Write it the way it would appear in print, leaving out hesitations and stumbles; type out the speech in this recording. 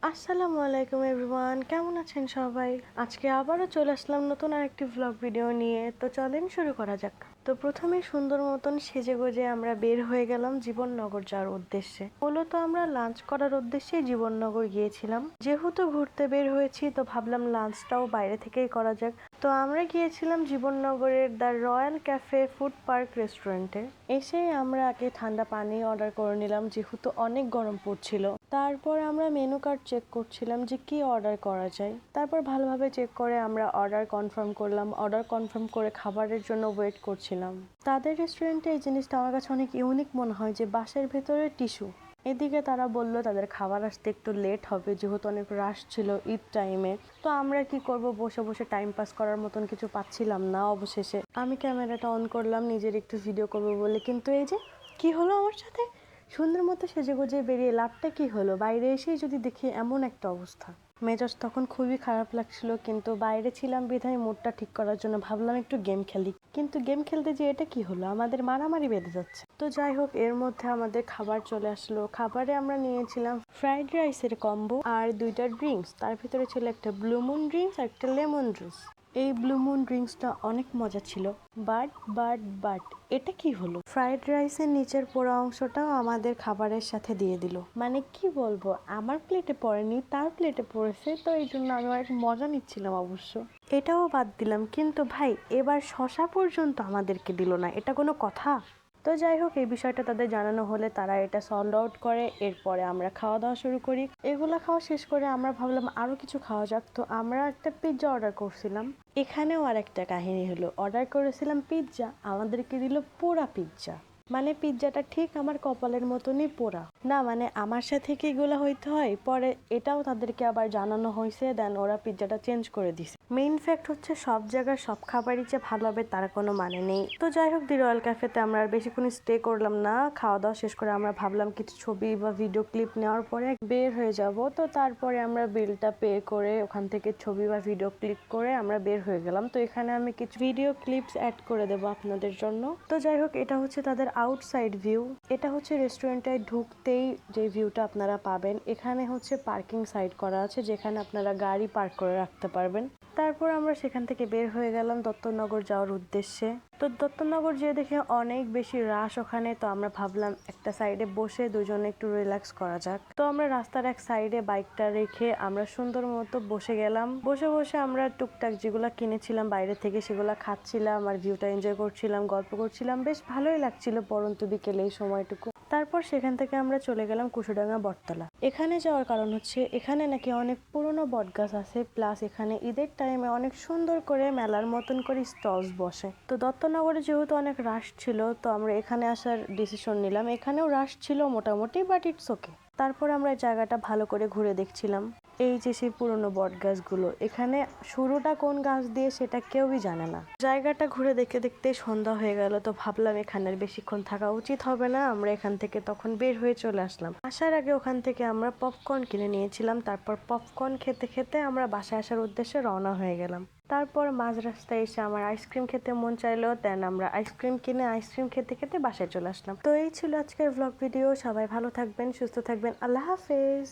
আসসালামু আলাইকুম এভরিওয়ান, কেমন আছেন সবাই? আজকে আবারও চলে আসলাম নতুন আরেকটি ভ্লগ ভিডিও নিয়ে। তো চলেন শুরু করা যাক। তো প্রথমে সুন্দর মতন সেজে গুজে আমরা বের হয়ে গেলাম জীবননগর যাওয়ার উদ্দেশ্যে। মূলত আমরা লাঞ্চ করার উদ্দেশ্যে জীবননগর গিয়েছিলাম। যেহেতু ঘুরতে বের হয়েছি তো ভাবলাম লাঞ্চটাও বাইরে থেকেই করা যাক। তো আমরা গিয়েছিলাম জীবননগরের the royal cafe food park রেস্টুরেন্টে। এসেই আমরা আগে ঠান্ডা পানি অর্ডার করে নিলাম, যেহেতু অনেক গরম পড়ছিল। তারপর আমরা মেনু কার্ড চেক করছিলাম যে কি অর্ডার করা যায়। তারপর ভালোভাবে চেক করে আমরা অর্ডার কনফার্ম করলাম। অর্ডার কনফার্ম করে খাবারের জন্য ওয়েট করছিলাম। তাদের রেস্টুরেন্টে এই জিনিসটা আমার কাছে অনেক ইউনিক মনে হয় যে বাসের ভেতরে টিস্যু। এদিকে তারা বলল তাদের খাবার আসতে একটু লেট হবে, যেহেতু অনেক রাশ ছিল ঈদ টাইমে। তো আমরা কি করব, বসে বসে টাইম পাস করার মতন কিছু পাচ্ছিলাম না। অবশেষে আমি ক্যামেরাটা অন করলাম নিজের একটু ভিডিও করব বলে, কিন্তু এই যে কি হলো আমার সাথে, সুন্দর মতো সেজে গুজে বেরিয়ে লাভটা কি হলো? বাইরে এসেই যদি দেখি এমন একটা অবস্থা। মেজাজ তখন খুবই খারাপ লাগছিল, কিন্তু বাইরে ছিলাম বিধায় মুডটা ঠিক করার জন্য ভাবলাম একটু গেম খেলি। কিন্তু গেম খেলতে যে এটা কি হলো, আমাদের মারামারি বেঁধে যাচ্ছে। তো যাই হোক, এর মধ্যে আমাদের খাবার চলে আসলো। খাবারে আমরা নিয়েছিলাম ফ্রাইড রাইসের কম্বো আর 2টা ড্রিঙ্কস। তার ভিতরে ছিল একটা ব্লু মুন ড্রিঙ্কস আর একটা লেমন জুস। এই ব্লু মুন ড্রিঙ্কসটা অনেক মজা ছিল। বাট এটা কি হলো? ফ্রাইড রাইসের নিচের পোড়া অংশটাও আমাদের খাবারের সাথে দিয়ে দিল। মানে কি বলবো, আমার প্লেটে পড়েনি, তার প্লেটে পড়েছে। তো এই জন্য আমি অনেক মজা নিচ্ছিলাম অবশ্য। এটাও বাদ দিলাম, কিন্তু ভাই এবার শশা পর্যন্ত আমাদেরকে দিল না। এটা কোনো কথা? তো যাই হোক, এই বিষয়টা তাদের জানানো হলে তারা এটা সল্ভ আউট করে। এরপরে আমরা খাওয়া দাওয়া শুরু করি। এগুলা খাওয়া শেষ করে আমরা ভাবলাম আরো কিছু খাওয়া যাক। তো আমরা একটা পিৎজা অর্ডার করছিলাম। এখানেও আর একটা কাহিনী হলো, অর্ডার করেছিলাম পিৎজা, আমাদেরকে দিল পোড়া পিৎজা। মানে পিৎজাটা ঠিক আমার কপালের মতনই পোড়া। না মানে আমার সাথে কি এগুলো হইতে হয়? পরে এটাও তাদেরকে আবার জানানো হয়েছে, দেন ওরা পিৎজাটা চেঞ্জ করে দিছে। মেইন ফ্যাক্ট হচ্ছে সব জায়গার সব খাবারই যে ভালো হবে তার কোনো মানে নেই। তো যাই হোক, দি রয়্যাল ক্যাফেতে আমরা আর বেশিক্ষণ স্টে করলাম না। খাওয়া দাওয়া শেষ করে আমরা ভাবলাম কিছু ছবি বা ভিডিও ক্লিপ নেওয়ার পরে বের হয়ে যাব। তো তারপরে আমরা বিলটা পে করে ওখান থেকে ছবি বা ভিডিও ক্লিক করে আমরা বের হয়ে গেলাম। তো এখানে আমি কিছু ভিডিও ক্লিপস অ্যাড করে দেবো আপনাদের জন্য। তো যাই হোক, এটা হচ্ছে তাদের আউটসাইড ভিউ। এটা হচ্ছে রেস্টুরেন্টে ঢুকতেই যে ভিউটা আপনারা পাবেন। এখানে হচ্ছে পার্কিং সাইড করা আছে, যেখানে আপনারা গাড়ি পার্ক করে রাখতে পারবেন। তারপর আমরা সেখান থেকে বের হয়ে গেলাম দত্তনগর যাওয়ার উদ্দেশ্যে। তো দত্তনগর যেয়ে দেখে অনেক বেশি রাশ ওখানে। তো আমরা ভাবলাম একটা সাইডে বসে দুজনে একটু রিল্যাক্স করা যাক। তো আমরা রাস্তার এক সাইডে বাইকটা রেখে আমরা সুন্দর মতো বসে গেলাম। বসে বসে আমরা টুকটাক যেগুলো কিনেছিলাম বাইরে থেকে সেগুলো খাচ্ছিলাম আর ভিউটা এনজয় করছিলাম, গল্প করছিলাম। বেশ ভালোই লাগছিল পরন্তু বিকেলে এই সময়টুকু। তারপর সেখান থেকে আমরা চলে গেলাম কুশুডাঙ্গা বটতলা। এখানে যাওয়ার কারণ হচ্ছে এখানে নাকি অনেক পুরনো বটগাছ আছে, প্লাস এখানে ঈদের টাইমে অনেক সুন্দর করে মেলার মতন করে স্টলস বসে। তো দত্তনগরে যেহেতু অনেক রাশ ছিল, তো আমরা এখানে আসার ডিসিশন নিলাম। এখানেও রাশ ছিল মোটামুটি, বাট ইটস ওকে। তারপর আমরা জায়গাটা ভালো করে ঘুরে দেখছিলাম। এই যে সেই পুরনো বট গাছগুলো, এখানে শুরুটা কোন গাছ দিয়ে সেটা কেউই জানে না। জায়গাটা ঘুরে দেখতে দেখতে সন্ধ্যা হয়ে গেল। তো ভাবলাম এখানে আর বেশিক্ষণ থাকা উচিত হবে না, আমরা এখান থেকে তখন বের হয়ে চলে আসলাম। আসার আগে ওখান থেকে আমরা পপকর্ন কিনে নিয়েছিলাম। তারপর পপকর্ন খেতে খেতে আমরা বাসায় আসার উদ্দেশ্যে রওনা হয়ে গেলাম। তারপর মাঝ রাস্তায় এসে আমার আইসক্রিম খেতে মন চাইলো, দেন আমরা আইসক্রিম কিনে আইসক্রিম খেতে খেতে বাসায় চলে আসলাম। তো এই ছিল আজকের ভ্লগ ভিডিও। সবাই ভালো থাকবেন, সুস্থ থাকবেন। আল্লাহ হাফেজ।